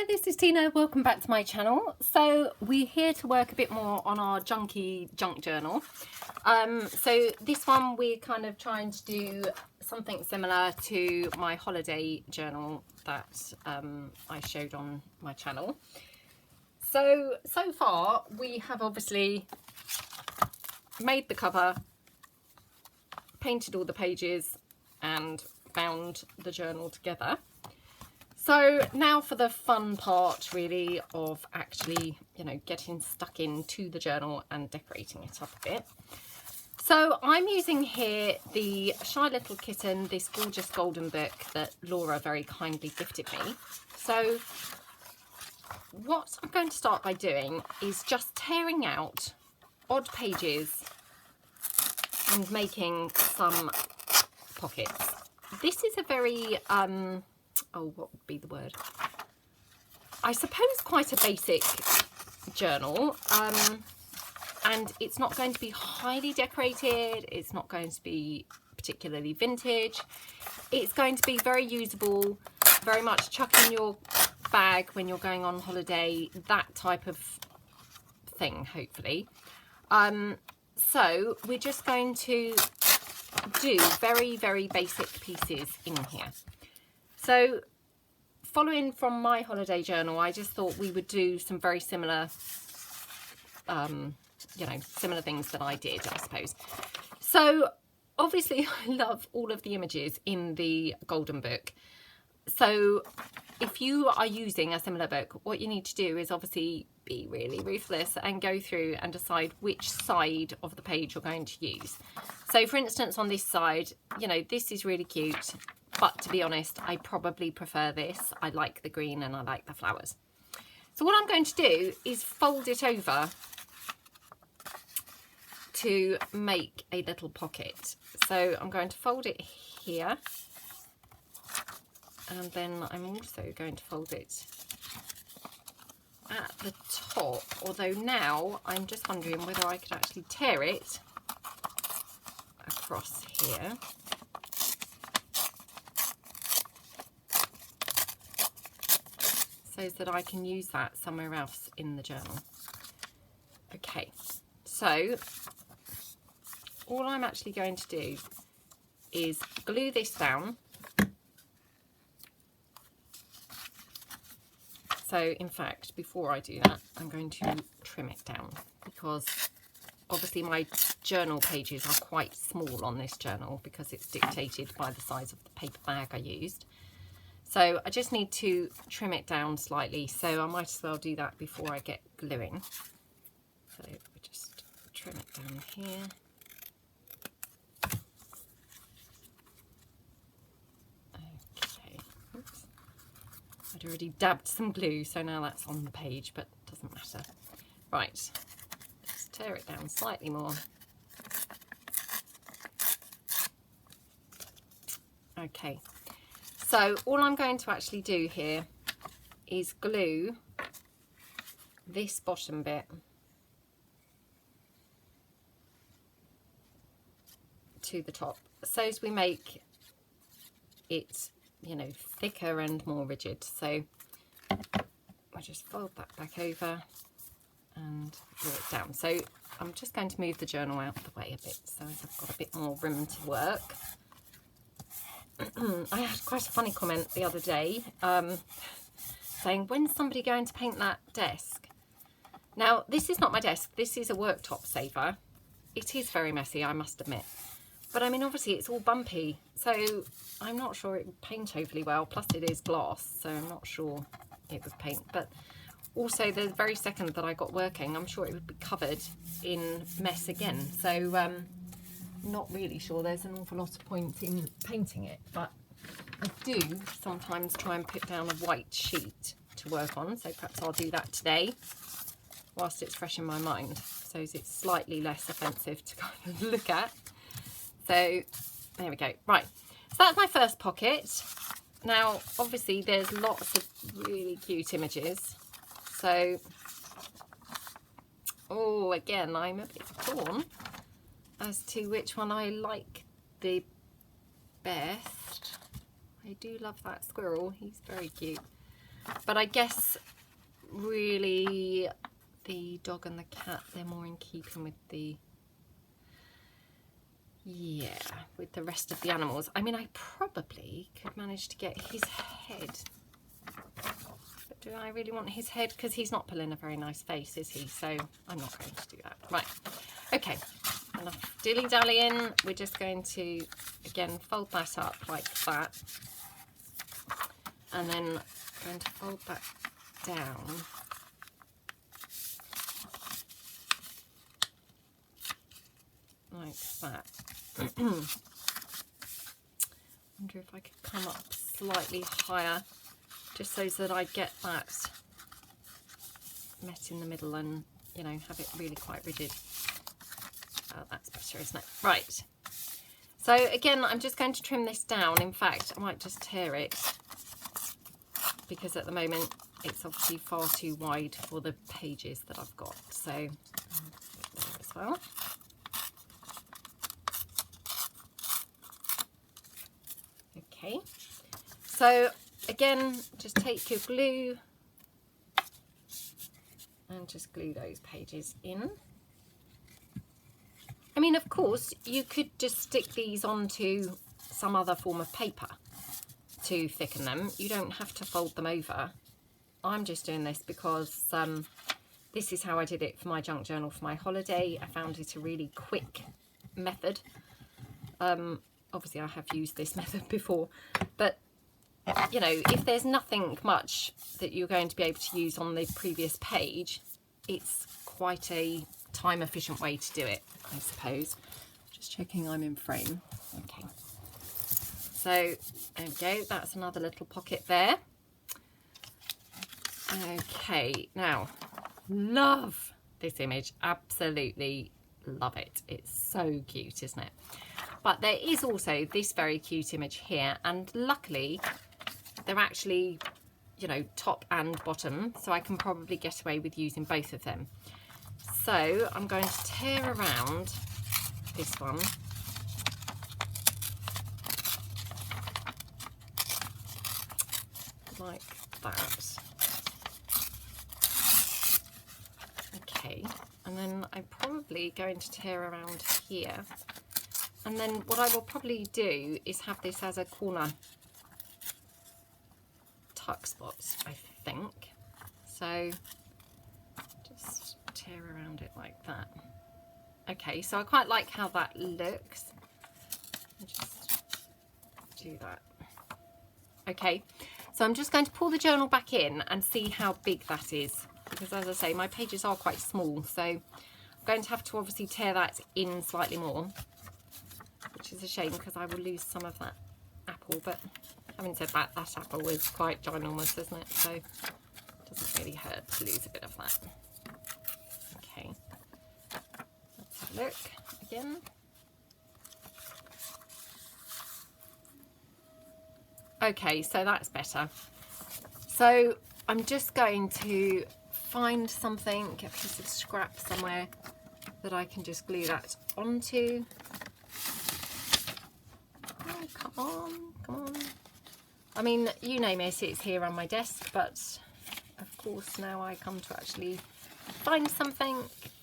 Hi, this is Tina. Welcome back to my channel. So we're here to work a bit more on our junk journal. So this one we're kind of trying to do something similar to my holiday journal that I showed on my channel. So far we have obviously made the cover, painted all the pages and bound the journal together. So now for the fun part really of actually, getting stuck into the journal and decorating it up a bit. So I'm using here the Shy Little Kitten, this gorgeous golden book that Laura very kindly gifted me. So what I'm going to start by doing is just tearing out odd pages and making some pockets. This is a very, what would be the word? I suppose quite a basic journal, and it's not going to be highly decorated, it's not going to be particularly vintage, it's going to be very usable, very much chuck in your bag when you're going on holiday, that type of thing, hopefully. So we're just going to do very, very basic pieces in here. So following from my holiday journal, I just thought we would do some very similar, similar things that I did, I suppose. So obviously I love all of the images in the golden book. So if you are using a similar book, what you need to do is obviously be really ruthless and go through and decide which side of the page you're going to use. So for instance, on this side, this is really cute. But to be honest, I probably prefer this. I like the green and I like the flowers. So what I'm going to do is fold it over to make a little pocket. So I'm going to fold it here. And then I'm also going to fold it at the top. Although now I'm just wondering whether I could actually tear it across here. So that I can use that somewhere else in the journal. Okay, so all I'm actually going to do is glue this down. So in fact, before I do that, I'm going to trim it down because obviously my journal pages are quite small on this journal because it's dictated by the size of the paper bag I used. So I just need to trim it down slightly, so I might as well do that before I get gluing. So we just trim it down here. Okay, oops. I'd already dabbed some glue, so now that's on the page, but it doesn't matter. Right, let's tear it down slightly more. Okay. So all I'm going to actually do here is glue this bottom bit to the top, so as we make it, thicker and more rigid. So I just fold that back over and glue it down. So I'm just going to move the journal out of the way a bit so as I've got a bit more room to work. I had quite a funny comment the other day saying, when's somebody going to paint that desk? Now, this is not my desk. This is a worktop saver. It is very messy, I must admit. But I mean, obviously it's all bumpy, so I'm not sure it would paint overly well. Plus it is glass, so I'm not sure it would paint. But also the very second that I got working, I'm sure it would be covered in mess again. So not really sure there's an awful lot of point in painting it, but I do sometimes try and put down a white sheet to work on, so perhaps I'll do that today whilst it's fresh in my mind, so it's slightly less offensive to kind of look at. So there we go. Right, so that's my first pocket. Now obviously there's lots of really cute images, so again I'm a bit torn as to which one I like the best. I do love that squirrel, he's very cute. But I guess really the dog and the cat, they're more in keeping with the, yeah, with the rest of the animals. I mean, I probably could manage to get his head. But do I really want his head? Because he's not pulling a very nice face, is he? So I'm not going to do that. Right. Okay. Enough dilly-dallying. We're just going to, again, fold that up like that. And then going to fold that down. Like that. Wonder if I could come up slightly higher, just so that I get that met in the middle and, you know, have it really quite rigid. Oh, that's better, isn't it? Right. So again, I'm just going to trim this down. In fact, I might just tear it, because at the moment it's obviously far too wide for the pages that I've got. So there as well. Okay, so again, just take your glue and just glue those pages in. I mean, of course, you could just stick these onto some other form of paper to thicken them. You don't have to fold them over. I'm just doing this because this is how I did it for my junk journal for my holiday. I found it a really quick method. Obviously, I have used this method before, but you know, if there's nothing much that you're going to be able to use on the previous page, it's quite a time efficient way to do it, I suppose. Just checking I'm in frame. Okay. So there we go, that's another little pocket there. Okay, now, love this image, absolutely love it. It's so cute, isn't it? But there is also this very cute image here, and luckily they're actually, you know, top and bottom, so I can probably get away with using both of them. So I'm going to tear around this one. Like that. Okay, and then I'm probably going to tear around here. And then what I will probably do is have this as a corner tuck spot, I think. So just tear around it like that. Okay, so I quite like how that looks. Just do that. Okay, so I'm just going to pull the journal back in and see how big that is. Because as I say, my pages are quite small, so I'm going to have to obviously tear that in slightly more. Which is a shame because I will lose some of that apple, but having said that, that apple is quite ginormous, isn't it? So it doesn't really hurt to lose a bit of that. Okay, let's have a look again. Okay, so that's better. So I'm just going to find something, a piece of scrap somewhere that I can just glue that onto. Oh, come on, come on. I mean, you name it, it's here on my desk, but of course now I come to actually find something,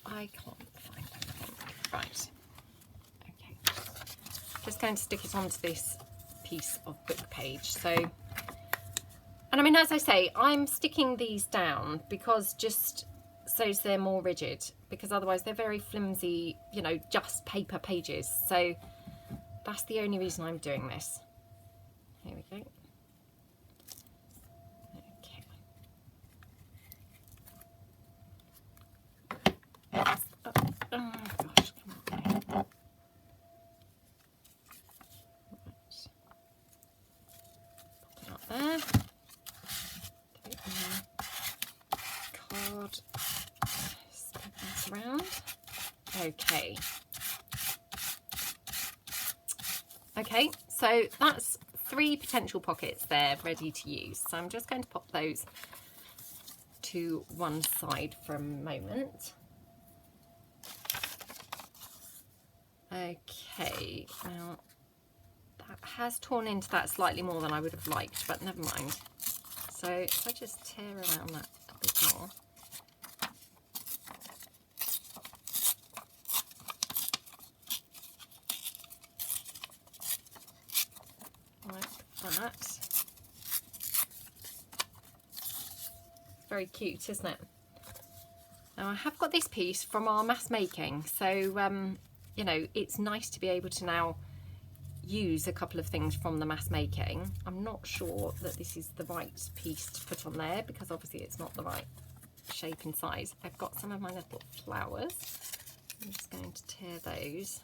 I can't find anything. Right, okay. Just going to stick it onto this piece of book page. So, and I mean, as I say, I'm sticking these down because just so they're more rigid, because otherwise they're very flimsy, you know, just paper pages. So that's the only reason I'm doing this. Here we go. Okay. Oh gosh, come on. Right. Pop it up there. Card. Spread that around. Okay. Okay, so that's 3 potential pockets there ready to use. So I'm just going to pop those to one side for a moment. Okay, now that has torn into that slightly more than I would have liked, but never mind. So if I just tear around that a bit more. Like that. Very cute, isn't it? Now I have got this piece from our mass making, so you know, it's nice to be able to now use a couple of things from the mass making. I'm not sure that this is the right piece to put on there because obviously it's not the right shape and size. I've got some of my little flowers. I'm just going to tear those.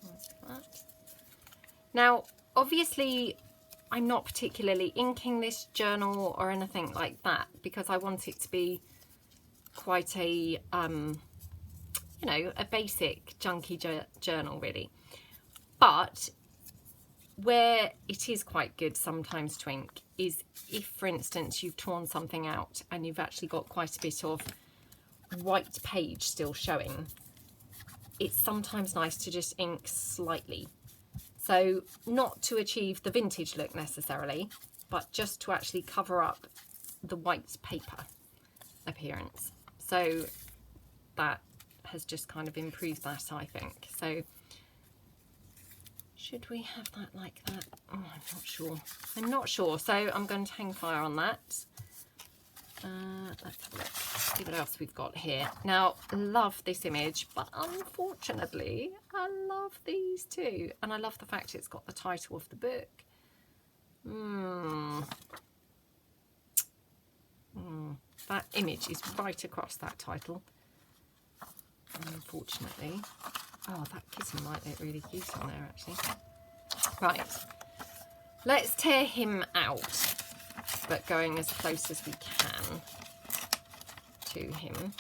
Like that. Now, obviously, I'm not particularly inking this journal or anything like that because I want it to be quite a, you know, a basic junky journal really. But where it is quite good sometimes to ink is if, for instance, you've torn something out and you've actually got quite a bit of white page still showing. It's sometimes nice to just ink slightly. So not to achieve the vintage look necessarily, but just to actually cover up the white paper appearance. So that has just kind of improved that, I think. So should we have that like that? Oh, I'm not sure. I'm not sure. So I'm going to hang fire on that. Let's have a look. See what else we've got here. Now, love this image, but unfortunately, I love these too. And I love the fact it's got the title of the book. That image is right across that title. Unfortunately. Oh, that kitten might look really cute on there, actually. Right. Let's tear him out, but going as close as we can to him.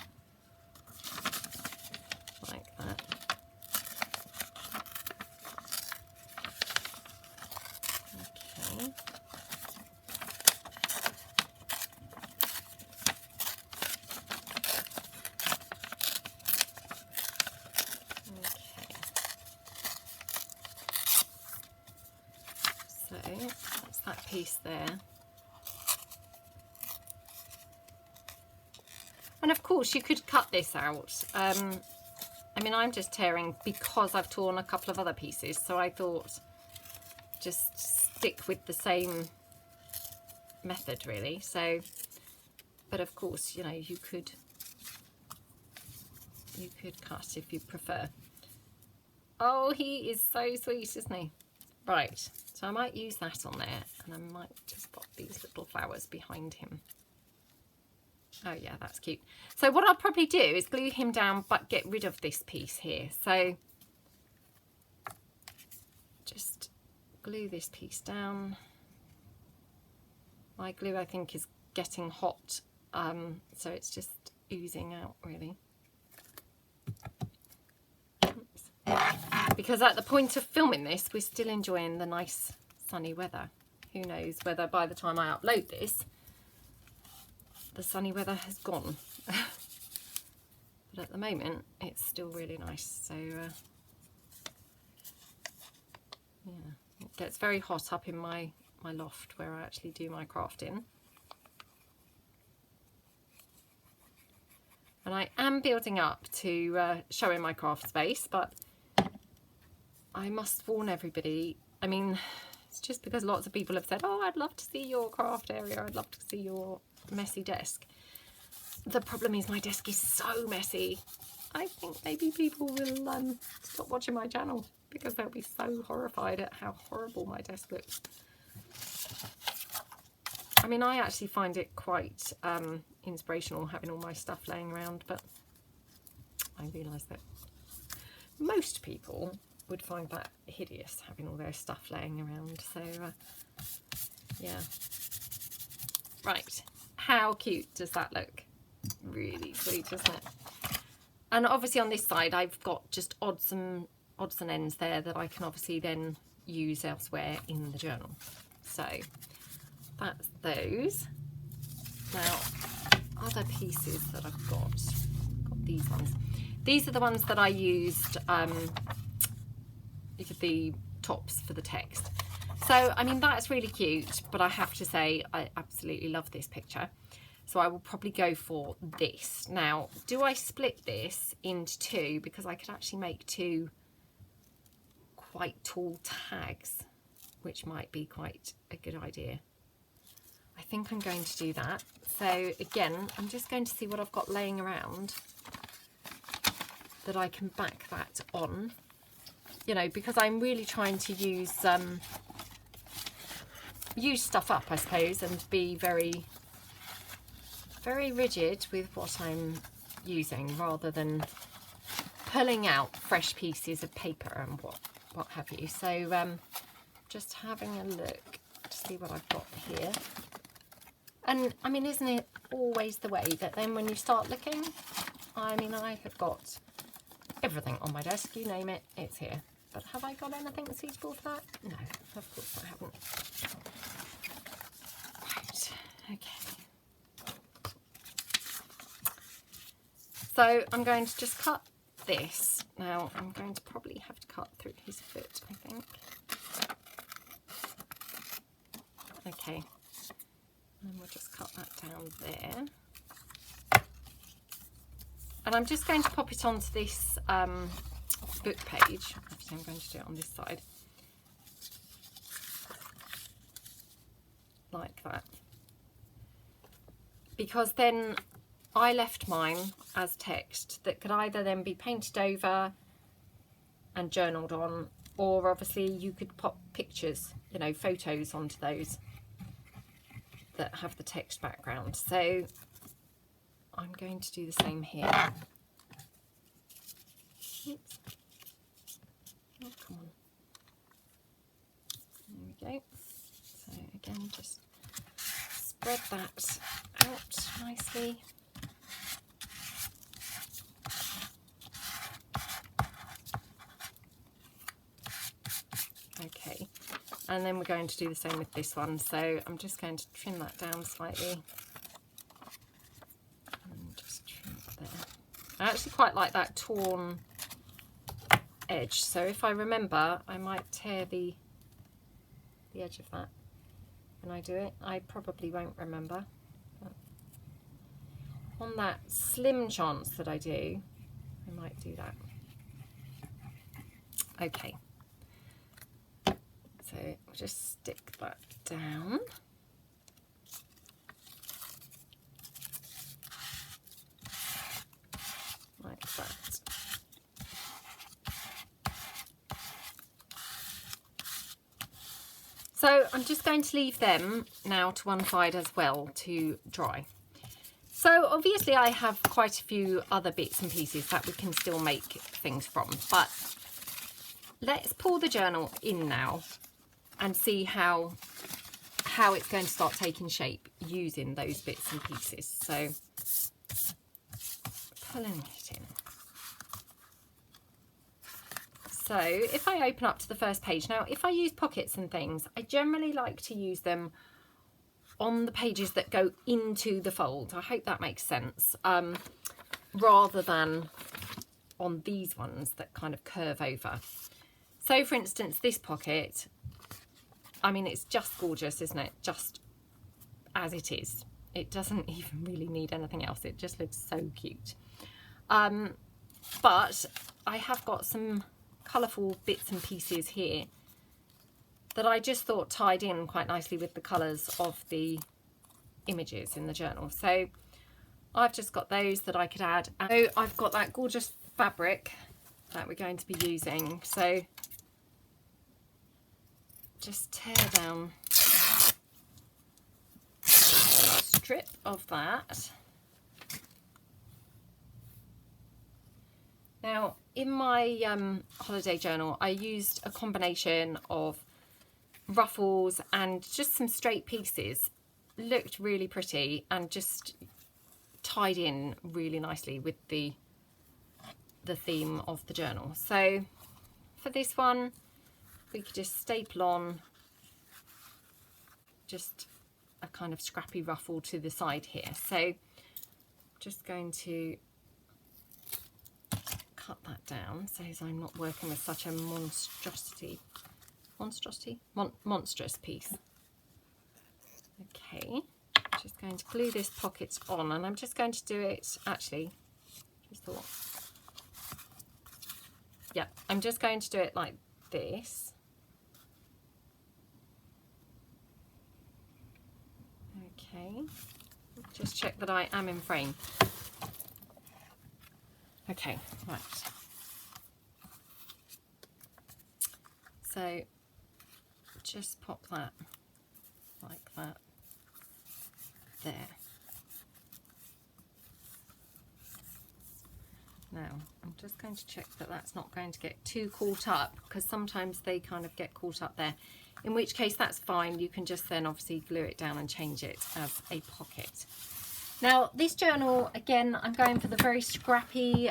Like that. Okay. So that's that piece there. And of course you could cut this out. I mean, I'm just tearing because I've torn a couple of other pieces, so I thought just stick with the same method really. So, but of course, you know, you could cut if you prefer. Oh, he is so sweet, isn't he? Right, so I might use that on there, and I might just pop these little flowers behind him. Oh yeah, that's cute. So what I'll probably do is glue him down, but get rid of this piece here. So just glue this piece down. My glue, I think, is getting hot, so it's just oozing out really. Because at the point of filming this, we're still enjoying the nice sunny weather. Who knows whether by the time I upload this, the sunny weather has gone. But at the moment, it's still really nice. So, yeah, it gets very hot up in my loft where I actually do my crafting. And I am building up to showing my craft space, but I must warn everybody, I mean, it's just because lots of people have said, oh, I'd love to see your craft area, I'd love to see your messy desk. The problem is my desk is so messy. I think maybe people will stop watching my channel because they'll be so horrified at how horrible my desk looks. I mean, I actually find it quite inspirational having all my stuff laying around, but I realise that most people would find that hideous, having all their stuff laying around. So yeah, right, how cute does that look? Really sweet, isn't it? And obviously on this side I've got just odds and ends there that I can obviously then use elsewhere in the journal. So that's those. Now, other pieces that I've got these ones. These are the ones that I used the tops for the text. So I mean, that's really cute, but I have to say I absolutely love this picture, so I will probably go for this. Now, do I split this into two, because I could actually make two quite tall tags, which might be quite a good idea. I think I'm going to do that. So again, I'm just going to see what I've got laying around that I can back that on, you know, because I'm really trying to use stuff up, I suppose, and be very rigid with what I'm using, rather than pulling out fresh pieces of paper and what have you. So just having a look to see what I've got here. And I mean, isn't it always the way that then when you start looking, I mean, I have got everything on my desk, you name it, it's here. But have I got anything suitable for that? No, of course I haven't. Right, okay. So I'm going to just cut this. Now I'm going to probably have to cut through his foot, I think. Okay, and we'll just cut that down there. And I'm just going to pop it onto this book page. Actually, I'm going to do it on this side. Like that. Because then I left mine as text that could either then be painted over and journaled on, or obviously you could pop pictures, you know, photos onto those that have the text background. So I'm going to do the same here. Oops. Oh, come on. There we go. So again, just spread that out nicely. Okay, and then we're going to do the same with this one. So I'm just going to trim that down slightly. I actually quite like that torn edge, so if I remember, I might tear the edge of that when I do it. I probably won't remember, but on that slim chance that I do, I might do that. Okay, so we'll just stick that down. Like that. So I'm just going to leave them now to one side as well to dry. So obviously I have quite a few other bits and pieces that we can still make things from, but let's pull the journal in now and see how it's going to start taking shape using those bits and pieces. So pulling it in. So if I open up to the first page, now if I use pockets and things, I generally like to use them on the pages that go into the fold. I hope that makes sense, rather than on these ones that kind of curve over. So for instance, this pocket, I mean, it's just gorgeous, isn't it? Just as it is. It doesn't even really need anything else. It just looks so cute. But I have got some colourful bits and pieces here that I just thought tied in quite nicely with the colours of the images in the journal. So I've just got those that I could add. So I've got that gorgeous fabric that we're going to be using. So just tear down a strip of that. Now, in my holiday journal, I used a combination of ruffles and just some straight pieces. Looked really pretty and just tied in really nicely with the theme of the journal. So for this one, we could just staple on just a kind of scrappy ruffle to the side here. So just going to cut that down so as I'm not working with such a monstrous piece. Okay, I'm just going to glue this pocket on, and I'm just going to do it, actually, just thought, yeah, I'm just going to do it like this. Okay, just check that I am in frame. Okay, right. So just pop that like that there. Now I'm just going to check that that's not going to get too caught up, because sometimes they kind of get caught up there, in which case that's fine. You can just then obviously glue it down and change it as a pocket. Now this journal, again, I'm going for the very scrappy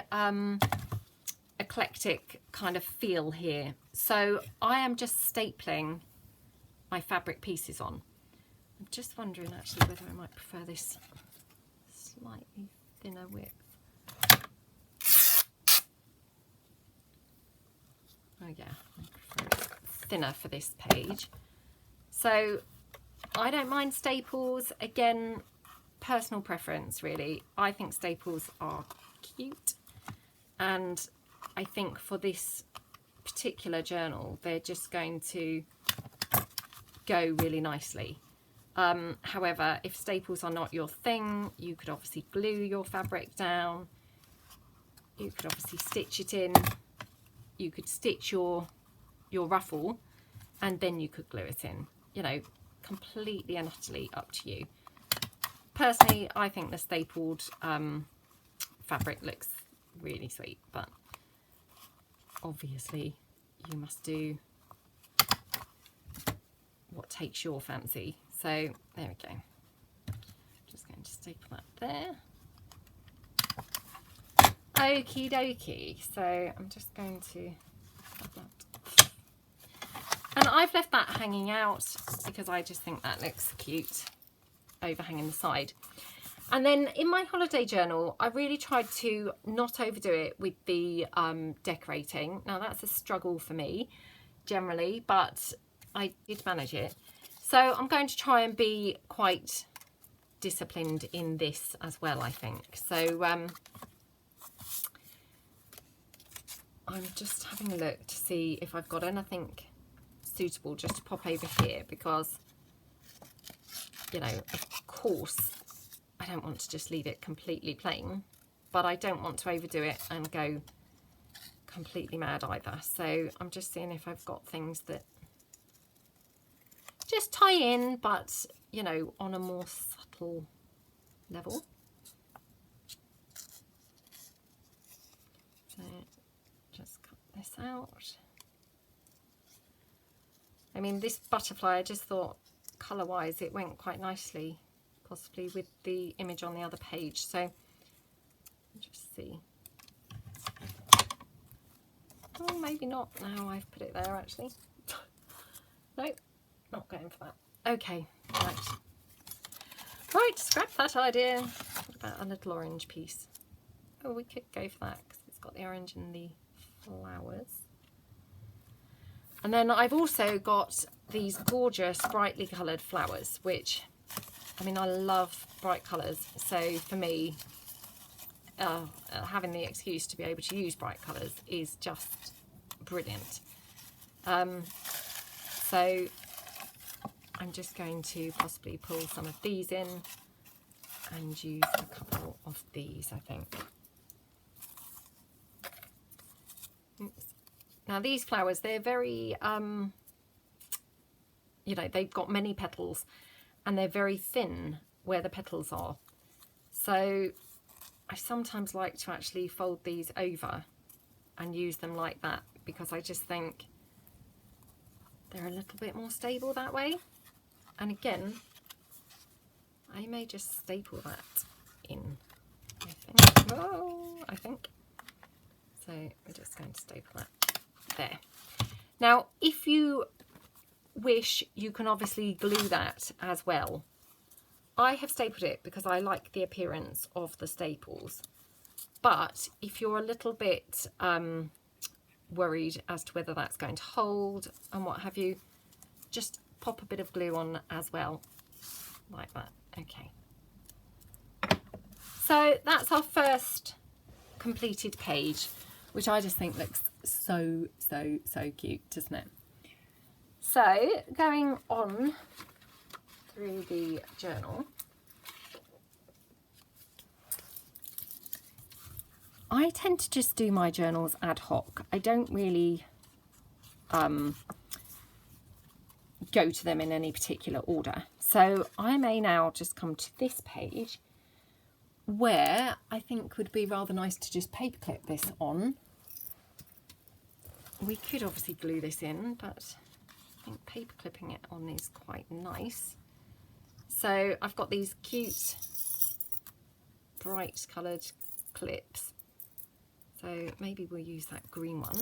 eclectic kind of feel here. So I am just stapling my fabric pieces on. I'm just wondering actually whether I might prefer this slightly thinner width. Oh yeah, I prefer it thinner for this page. So I don't mind staples. Again, personal preference really. I think staples are cute, and I think for this particular journal they're just going to go really nicely. However, if staples are not your thing, you could obviously glue your fabric down, you could obviously stitch it in, you could stitch your ruffle, and then you could glue it in. You know, completely and utterly up to you. Personally, I think the stapled fabric looks really sweet, but obviously you must do what takes your fancy. So there we go. Just going to staple that there. Okie dokie. So I'm just going to have that. And I've left that hanging out because I just think that looks cute, overhanging the side. And then in my holiday journal, I really tried to not overdo it with the decorating. Now that's a struggle for me generally, but I did manage it. So I'm going to try and be quite disciplined in this as well, I think. So I'm just having a look to see if I've got anything suitable just to pop over here, because, you know, of course, I don't want to just leave it completely plain, but I don't want to overdo it and go completely mad either. So I'm just seeing if I've got things that just tie in, but, you know, on a more subtle level. So just cut this out. I mean, this butterfly, I just thought colour wise it went quite nicely, possibly with the image on the other page. So just see. Oh, maybe not now I've put it there actually. Nope, not going for that. Okay, right. Right, scrap that idea. What about a little orange piece? Oh, we could go for that because it's got the orange and the flowers. And then I've also got these gorgeous brightly coloured flowers, which, I mean, I love bright colours. So for me, having the excuse to be able to use bright colours is just brilliant. So I'm just going to possibly pull some of these in and use a couple of these, I think. Oops. Now these flowers, they're very, you know, they've got many petals and they're very thin where the petals are. So I sometimes like to actually fold these over and use them like that, because I just think they're a little bit more stable that way. And again, I may just staple that in, I think. Oh, I think. So we're just going to staple that there. Now, if you wish, you can obviously glue that as well. I have stapled it because I like the appearance of the staples. But if you're a little bit worried as to whether that's going to hold and what have you, just pop a bit of glue on as well, like that. Okay. So that's our first completed page, which I just think looks so cute, doesn't it? So going on through the journal, I tend to just do my journals ad hoc. I don't really go to them in any particular order. So I may now just come to this page where I think would be rather nice to just paperclip this on. We could obviously glue this in, but I think paper clipping it on is quite nice. So I've got these cute bright coloured clips, so maybe we'll use that green one,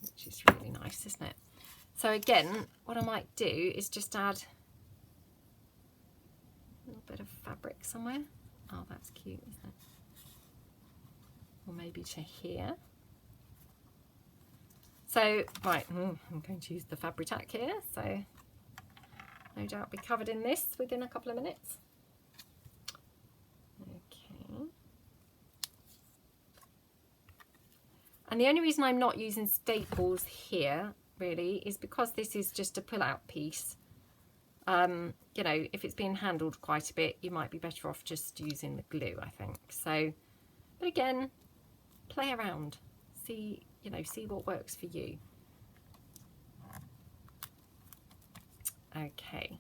which is really nice, isn't it? So again, what I might do is just add a little bit of fabric somewhere. Oh, that's cute, isn't it? Or maybe to here. So, right, I'm going to use the Fabri-Tac here, so no doubt be covered in this within a couple of minutes. Okay. And the only reason I'm not using staples here, really, is because this is just a pull-out piece. You know, if it's being handled quite a bit, you might be better off just using the glue, I think. So, but again, play around, see, you know, see what works for you. Okay.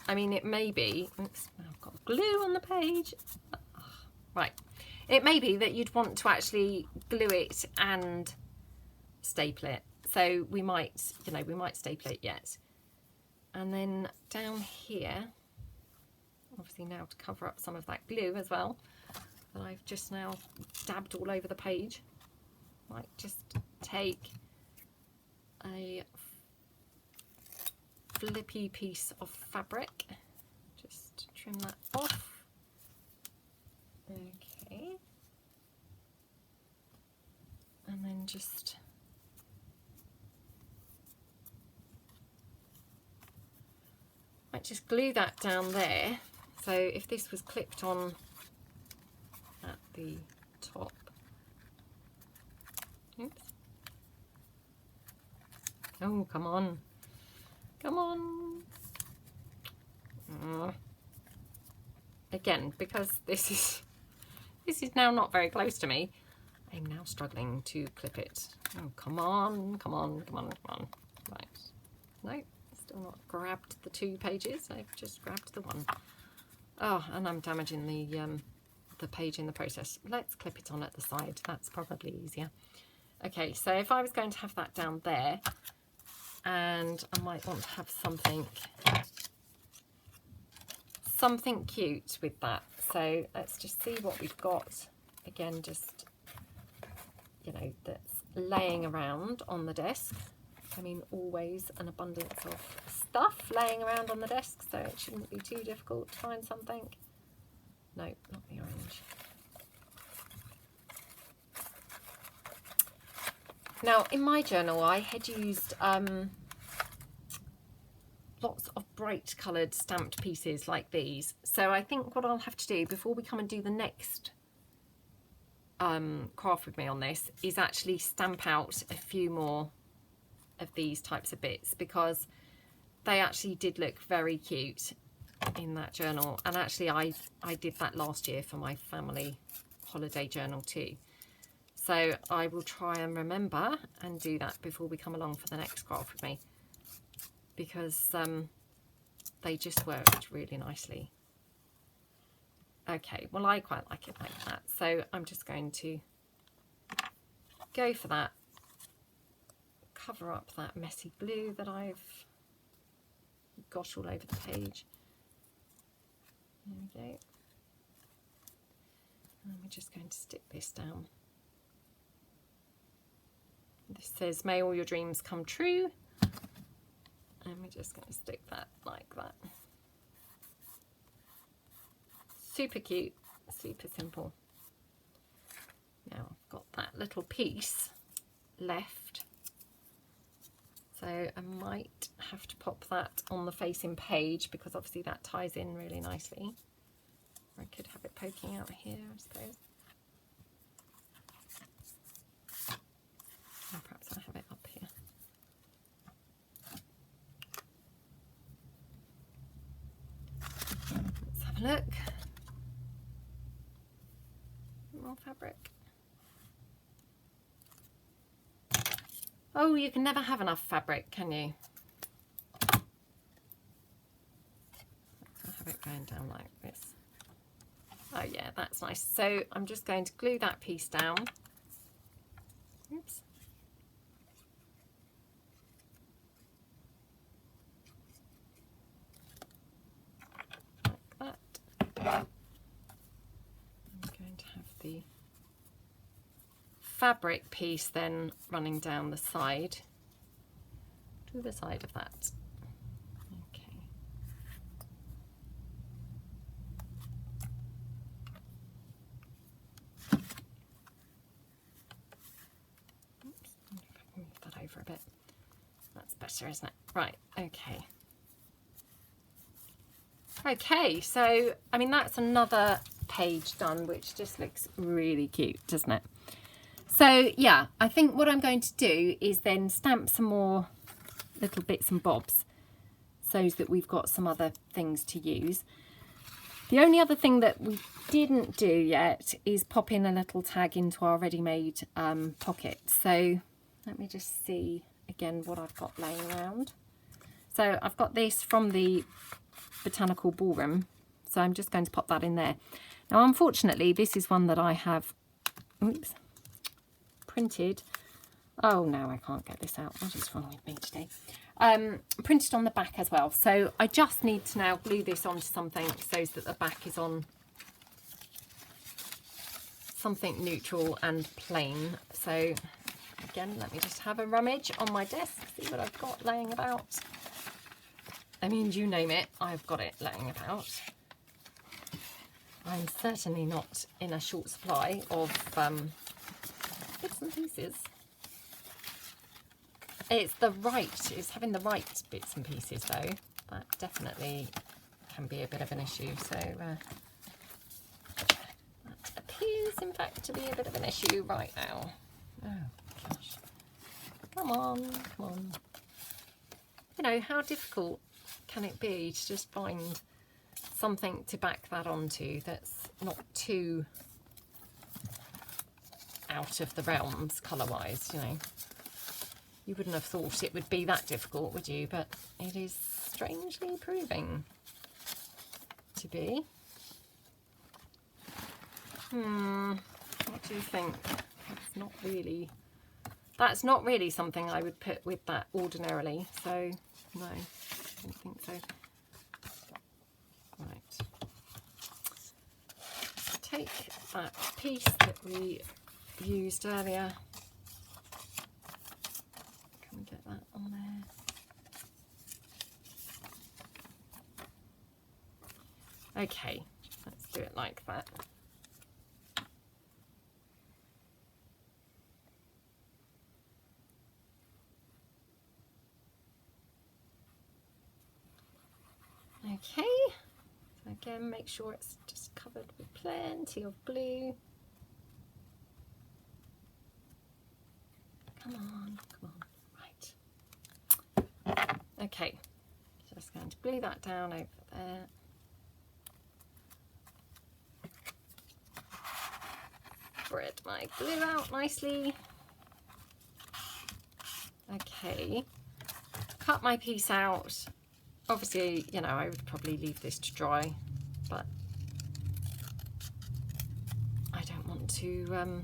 I mean, it may be, oops, I've got glue on the page. Right. It may be that you'd want to actually glue it and staple it. So we might, you know, we might staple it yet. And then down here, obviously now to cover up some of that glue as well, that I've just now dabbed all over the page. Might just take a flippy piece of fabric, just trim that off. Okay. And then just might just glue that down there. So if this was clipped on at the top, oops. Oh, come on. Come on. Again, because this is now not very close to me, I'm now struggling to clip it. Oh, come on, come on, come on, come on. Right. No, still not grabbed the 2 pages. I've just grabbed the one. Oh, and I'm damaging the page in the process. Let's clip it on at the side. That's probably easier. Okay, so if I was going to have that down there, and I might want to have something cute with that. So let's just see what we've got. Again, just, you know, that's laying around on the desk. I mean, always an abundance of stuff laying around on the desk, so it shouldn't be too difficult to find something. No, not the orange. Now, in my journal, I had used lots of bright coloured stamped pieces like these. So I think what I'll have to do before we come and do the next craft with me on this is actually stamp out a few more of these types of bits, because they actually did look very cute in that journal. And actually I did that last year for my family holiday journal too. So I will try and remember and do that before we come along for the next craft with me, because they just worked really nicely. Okay, well, I quite like it like that, so I'm just going to go for that, cover up that messy glue that I've got all over the page. There we go. And we're just going to stick this down. This says, "May all your dreams come true." And we're just going to stick that like that. super cute, super simple. Now I've got that little piece left, so I might have to pop that on the facing page because obviously that ties in really nicely. I could have it poking out here, I suppose. Or perhaps I'll have it up here. Let's have a look. More fabric. Oh, you can never have enough fabric, can you? I'll have it going down like this. Oh yeah, that's nice. So I'm just going to glue that piece down. Oops. Like that. I'm going to have the fabric piece then running down the side to the side of that. Okay. Oops, I wonder if I can move that over a bit. That's better, isn't it? Right, okay. Okay, so I mean that's another page done, which just looks really cute, doesn't it? So yeah, I think what I'm going to do is then stamp some more little bits and bobs so that we've got some other things to use. The only other thing that we didn't do yet is pop in a little tag into our ready-made pocket. So let me just see again what I've got laying around. So I've got this from the Botanical Ballroom, so I'm just going to pop that in there. Now unfortunately this is one that I have printed. Oh no, I can't get this out. What is wrong with me today? Printed on the back as well, so I just need to now glue this onto something so that the back is on something neutral and plain. So again, let me just have a rummage on my desk, see what I've got laying about. I mean, you name it, I've got it laying about. I'm certainly not in a short supply of bits and pieces. It's having the right bits and pieces though. That definitely can be a bit of an issue. So that appears in fact to be a bit of an issue right now. Oh gosh. Come on, come on. You know, how difficult can it be to just find something to back that onto that's not too out of the realms colour-wise, you know. You wouldn't have thought it would be that difficult, would you? But it is strangely proving to be. What do you think? That's not really something I would put with that ordinarily, so no, I don't think so. Right. Take that piece that we used earlier. Can we get that on there? Okay, let's do it like that. Okay, so again, make sure it's just covered with plenty of glue. Come on, come on, right. Okay, just going to glue that down over there. Spread my glue out nicely. Okay, cut my piece out. Obviously, you know, I would probably leave this to dry, but I don't want to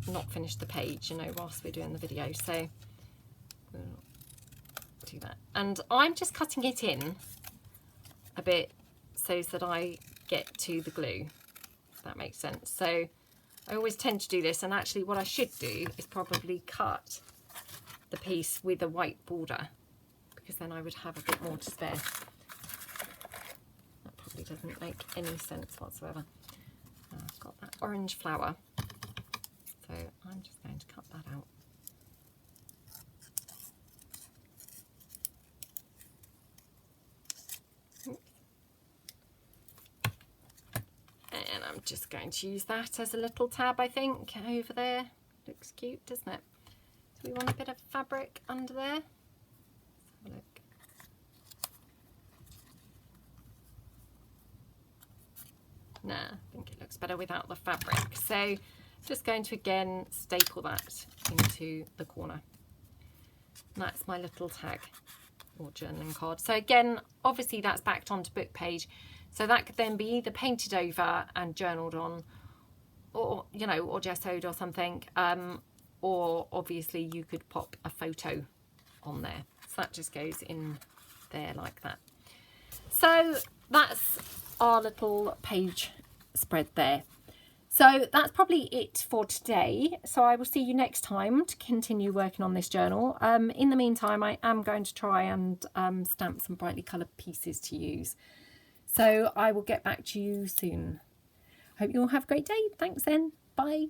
not finish the page, you know, whilst we're doing the video, so we'll do that. And I'm just cutting it in a bit so that I get to the glue, if that makes sense. So I always tend to do this, and actually what I should do is probably cut the piece with a white border, because then I would have a bit more to spare. That probably doesn't make any sense whatsoever. I've got that orange flower, so I'm just going to cut that out. And I'm just going to use that as a little tab, I think, over there. Looks cute, doesn't it? So we want a bit of fabric under there. Let's have a look. Nah, I think it looks better without the fabric. So just going to again staple that into the corner. And that's my little tag or journaling card. So again, obviously that's backed onto book page. So that could then be either painted over and journaled on, or, you know, or gessoed or something. Or obviously you could pop a photo on there. So that just goes in there like that. So that's our little page spread there. So that's probably it for today. So I will see you next time to continue working on this journal. In the meantime, I am going to try and stamp some brightly coloured pieces to use. So I will get back to you soon. Hope you all have a great day. Thanks then. Bye.